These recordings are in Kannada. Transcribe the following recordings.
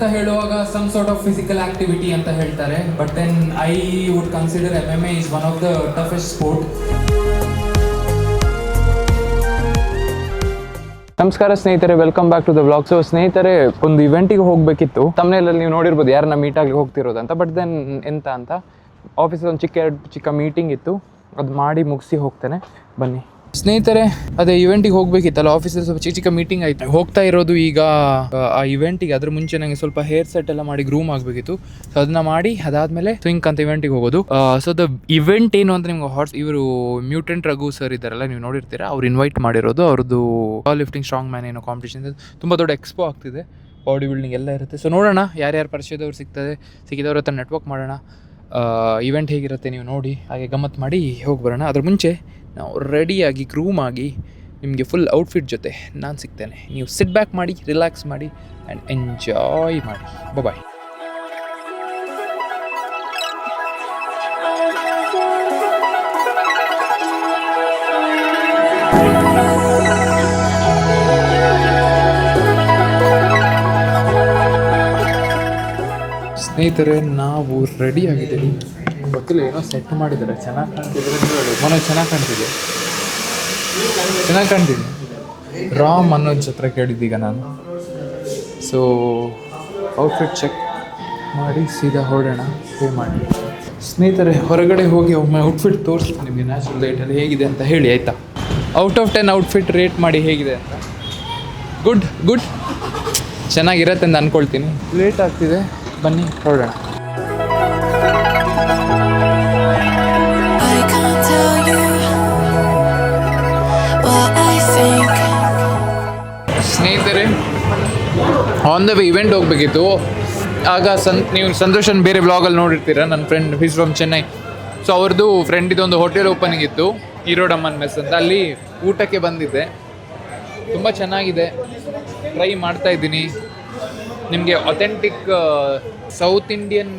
ಅಂತ ಹೇಳುವಾಗ some sort of physical activity ಅಂತ ಹೇಳ್ತಾರೆ, but then I would consider MMA is one of the toughest sport. ನಮಸ್ಕಾರ ಸ್ನೇಹಿತರೆ, welcome back to the vlog. So ಸ್ನೇಹಿತರೆ, ಒಂದು ಇವೆಂಟಿಗೆ ಹೋಗಬೇಕಿತ್ತು. ತಮ್ಮನೇಲಿ ನೀವು ನೋಡಿರ್ಬೋದು ಯಾರನ್ನ ಮೀಟ್ ಆಗಲಿ ಹೋಗ್ತಿರೋದಂತ. ಬಟ್ ದೆನ್ ಎಂತ ಅಂತ ಆಫೀಸಲ್ಲಿ ಒಂದು ಚಿಕ್ಕ ಮೀಟಿಂಗ್ ಇತ್ತು, ಅದು ಮಾಡಿ ಮುಗಿಸಿ ಹೋಗ್ತೇನೆ. ಬನ್ನಿ ಸ್ನೇಹಿತರೆ, ಅದೇ ಇವೆಂಟಿಗೆ ಹೋಗ್ಬೇಕಿತ್ತಲ್ಲ, ಆಫೀಸಲ್ಲಿ ಸ್ವಲ್ಪ ಚಿಕ್ಕ ಮೀಟಿಂಗ್ ಆಯ್ತು. ಹೋಗ್ತಾ ಇರೋದು ಈಗ ಆ ಇವೆಂಟಿಗೆ. ಅದ್ರ ಮುಂಚೆ ನನಗೆ ಸ್ವಲ್ಪ ಹೇರ್ ಸೆಟ್ ಎಲ್ಲ ಮಾಡಿ ಗ್ರೂಮ್ ಆಗಬೇಕಿತ್ತು. ಸೊ ಅದನ್ನ ಮಾಡಿ ಅದಾದ್ಮೇಲೆ ಸ್ವಿಂಕ್ ಅಂತ ಇವೆಂಟಿಗೆ ಹೋಗೋದು. ಸೊ ದ ಇವೆಂಟ್ ಏನು ಅಂತ ನಿಮ್ಗೆ ಇವರು ಮ್ಯೂಟೆಂಟ್ ರಘು ಸರ್ ಇದ್ದಾರಲ್ಲ, ನೀವು ನೋಡಿರ್ತೀರಾ, ಅವ್ರು ಇನ್ವೈಟ್ ಮಾಡಿರೋದು. ಅವ್ರದ್ದು ಪವರ್ ಲಿಫ್ಟಿಂಗ್ ಸ್ಟ್ರಾಂಗ್ ಮ್ಯಾನ್ ಏನೋ ಕಾಂಪಿಟೇಷನ್, ತುಂಬ ದೊಡ್ಡ ಎಕ್ಸ್ಪೋ ಆಗ್ತಿದೆ, ಬಾಡಿ ಬಿಲ್ಡಿಂಗ್ ಎಲ್ಲ ಇರುತ್ತೆ. ಸೊ ನೋಡೋಣ ಯಾರ್ಯಾರು ಪರಿಚಯದವ್ರು ಸಿಕ್ಕಿದವ್ರ ಹತ್ರ ನೆಟ್ವರ್ಕ್ ಮಾಡೋಣ. ಇವೆಂಟ್ ಹೇಗಿರುತ್ತೆ ನೀವು ನೋಡಿ, ಹಾಗೆ ಗಮ್ಮತ್ತು ಮಾಡಿ ಹೋಗಿ ಬರೋಣ. ಅದ್ರ ಮುಂಚೆ ನಾವು ರೆಡಿಯಾಗಿ ಗ್ರೂಮ್ ಆಗಿ ನಿಮಗೆ ಫುಲ್ ಔಟ್ಫಿಟ್ ಜೊತೆ ನಾನು ಸಿಗ್ತೇನೆ. ನೀವು ಸಿಟ್ ಬ್ಯಾಕ್ ಮಾಡಿ, ರಿಲ್ಯಾಕ್ಸ್ ಮಾಡಿ ಆ್ಯಂಡ್ ಎಂಜಾಯ್ ಮಾಡಿ. ಬಾಯ್. ಸ್ನೇಹಿತರೆ, ನಾವು ರೆಡಿ ಆಗಿದ್ದೀವಿ. ಗೊತ್ತಿಲ್ಲ, ಏನೋ ಸೆಟ್ ಮಾಡಿದ್ದಾರೆ, ಚೆನ್ನಾಗಿ ಕಾಣ್ತಿದ್ದಾರೆ. ಚೆನ್ನಾಗಿ ಕಾಣ್ತಿದೆ. ರಾಮ್ ಅನ್ನೋದು ಹತ್ರ ಕೇಳಿದ್ದೀಗ ನಾನು. ಸೊ ಔಟ್ಫಿಟ್ ಚೆಕ್ ಮಾಡಿ ಸೀದಾ ಹೊರಡೋಣ, ಪೇ ಮಾಡಿ. ಸ್ನೇಹಿತರೆ, ಹೊರಗಡೆ ಹೋಗಿ ಒಮ್ಮೆ ಔಟ್ಫಿಟ್ ತೋರಿಸ್ತೀನಿ ನಿಮಗೆ ನ್ಯಾಚುರಲ್ ಲೈಟಲ್ಲಿ ಹೇಗಿದೆ ಅಂತ ಹೇಳಿ, ಆಯಿತಾ? ಔಟ್ ಆಫ್ 10 ಔಟ್ಫಿಟ್ ರೇಟ್ ಮಾಡಿ ಹೇಗಿದೆ ಅಂತ. ಗುಡ್ ಚೆನ್ನಾಗಿರತ್ತೆ ಅಂತ ಅಂದ್ಕೊಳ್ತೀನಿ. ಲೇಟ್ ಆಗ್ತಿದೆ, ಬನ್ನಿ ಹೊರಡೋಣ. ಸ್ನೇಹಿತರೆ, ಆನ್ ದ ವೇ ಇವೆಂಟ್ ಹೋಗಬೇಕಿತ್ತು. ಆಗ ನೀವು ಸಂತೋಷನ್ ಬೇರೆ ಬ್ಲಾಗಲ್ಲಿ ನೋಡಿರ್ತೀರ, ನನ್ನ friend his from Chennai. So ಅವ್ರದ್ದು ಫ್ರೆಂಡಿದೊಂದು ಹೋಟೆಲ್ ಓಪನಿಂಗ್ ಇತ್ತು, ಈರೋಡಮ್ಮನ್ ಮೆಸ್ ಅಂತ. ಅಲ್ಲಿ ಊಟಕ್ಕೆ ಬಂದಿದ್ದೆ, ತುಂಬ ಚೆನ್ನಾಗಿದೆ, ಟ್ರೈ ಮಾಡ್ತಾ ಇದ್ದೀನಿ. ನಿಮಗೆ ಅಥೆಂಟಿಕ್ ಸೌತ್ ಇಂಡಿಯನ್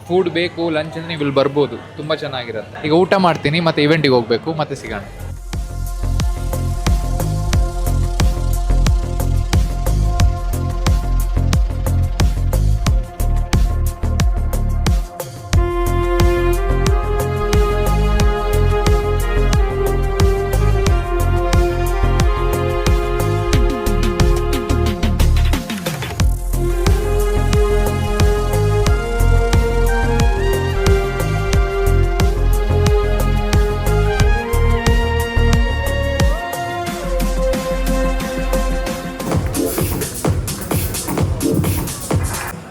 ಫುಡ್ ಬೇಕು ಲಂಚ್ ಅಂದರೆ ನೀವು ಇಲ್ಲಿ ಬರ್ಬೋದು, ತುಂಬ ಚೆನ್ನಾಗಿರುತ್ತೆ. ಈಗ ಊಟ ಮಾಡ್ತೀನಿ, ಮತ್ತು ಇವೆಂಟಿಗೆ ಹೋಗಬೇಕು, ಮತ್ತೆ ಸಿಗೋಣ.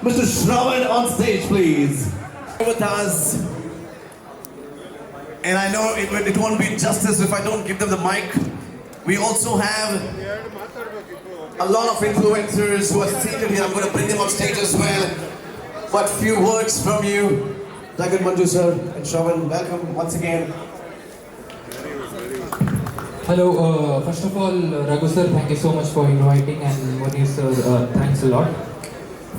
Mr. Shravan on stage, please. With us. And I know it won't be justice if I don't give them the mic. We also have a lot of influencers who are seated here. I'm going to bring them on stage as well. But few words from you. Jagat Manju sir and Shravan, welcome once again. Hello, first of all, Raghu sir, thank you so much for inviting, and Moni sir, thanks a lot.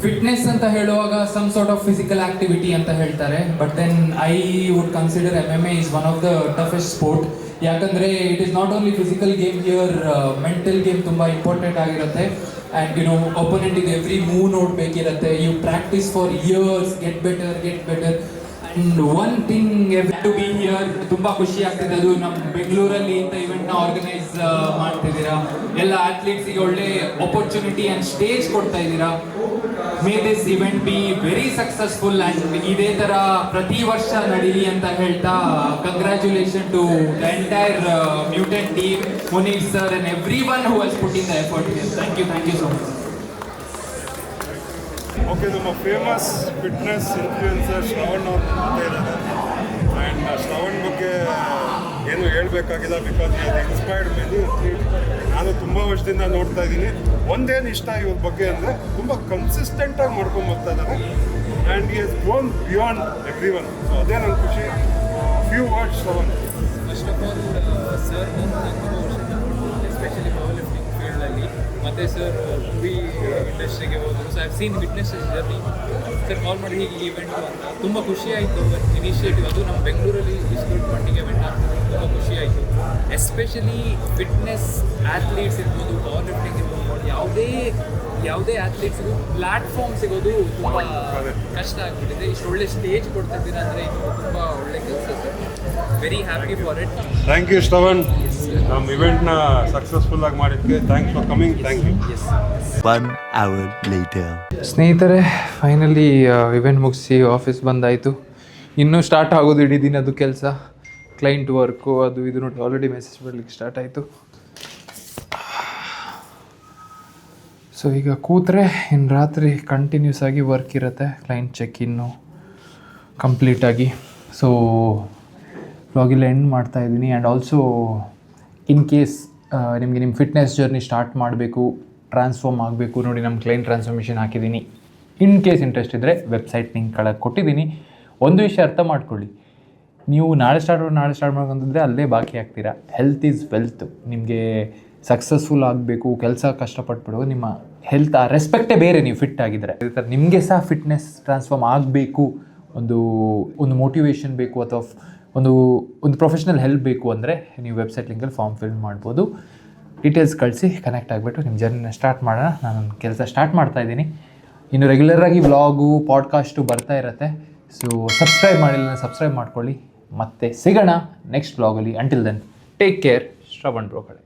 Fitness ಅಂತ ಹೇಳುವಾಗ some sort of physical activity ಅಂತ ಹೇಳ್ತಾರೆ, but then I would consider MMA is one of the toughest sport. ಯಾಕಂದರೆ it is not only physical game, here mental game ತುಂಬ ಇಂಪಾರ್ಟೆಂಟ್ ಆಗಿರುತ್ತೆ. ಆ್ಯಂಡ್ ಒಪೋನೆಂಟಿಗೆ ಎವ್ರಿ ಮೂವ್ ನೋಡಬೇಕಿರುತ್ತೆ. You practice for years, get better. And one thing to be here, ತುಂಬ ಖುಷಿ ಆಗ್ತಿದೆ. ಅದು ನಮ್ಮ ಬೆಂಗಳೂರಲ್ಲಿ ಇಂಥ ಇವೆಂಟ್ನ ಆರ್ಗನೈಸ್ ಮಾಡ್ತಿದ್ದೀರಾ, ಎಲ್ಲ ಅಥ್ಲೀಟ್ಸಿಗೆ ಒಳ್ಳೆ ಆಪರ್ಚುನಿಟಿ ಆ್ಯಂಡ್ ಸ್ಟೇಜ್ ಕೊಡ್ತಾ ಇದ್ದೀರಾ. May this event be very successful and ಇದೇ ಥರ ಪ್ರತಿ ವರ್ಷ ನಡೀಲಿ ಅಂತ ಹೇಳ್ತಾ, congratulation to the entire mutant team, Munir sir and every one who has put in the effort. Thank you so much. Okay, ನಮ್ಮ ಫೇಮಸ್ ಫಿಟ್ನೆಸ್ ಇನ್ಫ್ಲೂಯೆನ್ಸರ್ ಶ್ರವಣ್ ಅವ್ರು ಬರ್ತಾ ಇದ್ದಾರೆ. ಆ್ಯಂಡ್ ಶ್ರವಣ್ ಬಗ್ಗೆ ಏನು ಹೇಳಬೇಕಾಗಿಲ್ಲ, ಬಿಕಾಸ್ ಅದು ಇನ್ಸ್ಪೈರ್ಡ್ ಮೆನಿ ಅಥ್ಲೀಟ್. ನಾನು ತುಂಬ ವರ್ಷದಿಂದ ನೋಡ್ತಾ ಇದ್ದೀನಿ. ಒಂದೇನು ಇಷ್ಟ ಇವ್ರ ಬಗ್ಗೆ ಅಂದರೆ ತುಂಬ ಕನ್ಸಿಸ್ಟೆಂಟಾಗಿ ಮಾಡ್ಕೊಂಬರ್ತಾ ಇದ್ದಾರೆ. And he has grown beyond every one. So ಅದೇ ನನ್ನ ಖುಷಿ. Few words Shravan. First of all sir, especially power lifting ಫೀಲ್ಡಲ್ಲಿ, ಮತ್ತು ಸರ್ ಮೂವಿ ಇಂಡಸ್ಟ್ರಿಗೆ ಹೋದರು. So I have seen witness journey. Sir call ಮಾಡಿ ಹೀಗೆ ಈವೆಂಟು ಅಂತ ತುಂಬ ಖುಷಿ ಆಯಿತು. ಇನಿಷಿಯೇಟಿವ್ ಅದು ನಮ್ಮ ಬೆಂಗಳೂರಲ್ಲಿ ಇಷ್ಟು ದೊಡ್ಡ ಮಟ್ಟಿಗೆ ಇವೆಂಟ್ ಆಗ್ತದೆ, ತುಂಬ ಖುಷಿ ಆಯಿತು. ಎಸ್ಪೆಷಲಿ ಫಿಟ್ನೆಸ್ ಆ್ಯಥ್ಲೀಟ್ಸ್ ಇರ್ಬೋದು, ಪವರ್ ಲಿಫ್ಟಿಂಗ್ ಇರ್ಬೋದು, ಯಾವುದೇ ಆ್ಯಥ್ಲೀಟ್ಸ್ಗೂ ಪ್ಲ್ಯಾಟ್ಫಾರ್ಮ್ ಸಿಗೋದು ತುಂಬ ಕಷ್ಟ ಆಗಿಬಿಟ್ಟಿದೆ. ಇಷ್ಟು ಒಳ್ಳೆ ಸ್ಟೇಜ್ ಕೊಡ್ತಾ ಇದ್ದೀರಾ ಅಂದರೆ ಇದು ತುಂಬ ಒಳ್ಳೆ ಕೆಲಸ sir. Very happy for it. Thank you Shravan, ನಮ್ಮ ಇವೆಂಟ್ನ ಸಕ್ಸಸ್ಫುಲ್ ಆಗಿ ಮಾಡಿದ್ದಕ್ಕೆ thanks for coming. Thank you. 1 hour later. ಸ್ನೇಹಿತರೆ, ಫೈನಲಿ ಇವೆಂಟ್ ಮುಗಿಸಿ ಆಫೀಸ್ ಬಂದಾಯಿತು. ಇನ್ನೂ ಸ್ಟಾರ್ಟ್ ಆಗೋದು ಇಡೀ ದಿನದ್ದು ಕೆಲಸ, ಕ್ಲೈಂಟ್ ವರ್ಕು ಅದು ಇದು ನೋಡಿ ಆಲ್ರೆಡಿ ಮೆಸೇಜ್ ಬರಲಿಕ್ಕೆ ಸ್ಟಾರ್ಟ್ ಆಯಿತು. ಸೊ ಈಗ ಕೂತ್ರೆ ಇನ್ನು ರಾತ್ರಿ ಕಂಟಿನ್ಯೂಸ್ ಆಗಿ ವರ್ಕ್ ಇರುತ್ತೆ, ಕ್ಲೈಂಟ್ ಚೆಕ್ ಇನ್ನು ಕಂಪ್ಲೀಟಾಗಿ. ಸೊ ವ್ಲಾಗಿಲ್ಲ ಎಂಡ್ ಮಾಡ್ತಾಯಿದ್ದೀನಿ. ಆ್ಯಂಡ್ ಆಲ್ಸೋ ಇನ್ ಕೇಸ್ ನಿಮಗೆ ನಿಮ್ಮ ಫಿಟ್ನೆಸ್ ಜರ್ನಿ ಸ್ಟಾರ್ಟ್ ಮಾಡಬೇಕು, ಟ್ರಾನ್ಸ್ಫಾರ್ಮ್ ಆಗಬೇಕು, ನೋಡಿ ನಮ್ಮ ಕ್ಲೈಂಟ್ ಟ್ರಾನ್ಸ್ಫಾರ್ಮೇಷನ್ ಹಾಕಿದ್ದೀನಿ. ಇನ್ ಕೇಸ್ ಇಂಟ್ರೆಸ್ಟ್ ಇದ್ದರೆ ವೆಬ್ಸೈಟ್ ಲಿಂಕ್ ಕೆಳಗೆ ಕೊಟ್ಟಿದ್ದೀನಿ. ಒಂದು ವಿಷಯ ಅರ್ಥ ಮಾಡ್ಕೊಳ್ಳಿ, ನೀವು ನಾಳೆ ಸ್ಟಾರ್ಟ್ ಮಾಡ್ಕೊಂತಿದ್ರೆ ಅಲ್ಲೇ ಬಾಕಿ ಆಗ್ತೀರಾ. Health is wealth. ನಿಮಗೆ ಸಕ್ಸಸ್ಫುಲ್ ಆಗಬೇಕು, ಕೆಲಸ ಕಷ್ಟಪಟ್ಬಿಡು, ನಿಮ್ಮ ಹೆಲ್ತ್ ಆ ರೆಸ್ಪೆಕ್ಟೇ ಬೇರೆ ನೀವು ಫಿಟ್ ಆಗಿದ್ದರೆ. ಅದೇ ಥರ ನಿಮಗೆ ಸಹ ಫಿಟ್ನೆಸ್ ಟ್ರಾನ್ಸ್ಫಾರ್ಮ್ ಆಗಬೇಕು, ಒಂದು ಮೋಟಿವೇಶನ್ ಬೇಕು ಅಥವಾ ಒಂದು ಪ್ರೊಫೆಷ್ನಲ್ ಹೆಲ್ಪ್ ಬೇಕು ಅಂದರೆ ನೀವು ವೆಬ್ಸೈಟ್ ಲಿಂಕಲ್ಲಿ ಫಾರ್ಮ್ ಫಿಲ್ ಮಾಡ್ಬೋದು. ಡೀಟೇಲ್ಸ್ ಕಳಿಸಿ ಕನೆಕ್ಟ್ ಆಗಿಬಿಟ್ಟು ನಿಮ್ಮ ಜರ್ನಿನ ಸ್ಟಾರ್ಟ್ ಮಾಡೋಣ. ನಾನು ಕೆಲಸ ಸ್ಟಾರ್ಟ್ ಮಾಡ್ತಾಯಿದ್ದೀನಿ. ಇನ್ನು ರೆಗ್ಯುಲರಾಗಿ ವ್ಲಾಗು ಪಾಡ್ಕಾಸ್ಟು ಬರ್ತಾ ಇರುತ್ತೆ. ಸೊ ಸಬ್ಸ್ಕ್ರೈಬ್ ಮಾಡಿಲ್ಲ, ಸಬ್ಸ್ಕ್ರೈಬ್ ಮಾಡ್ಕೊಳ್ಳಿ. ಮತ್ತೆ ಸಿಗೋಣ ನೆಕ್ಸ್ಟ್ ವ್ಲಾಗಲ್ಲಿ. Until then take care. Shravan bro ಕಡೆ.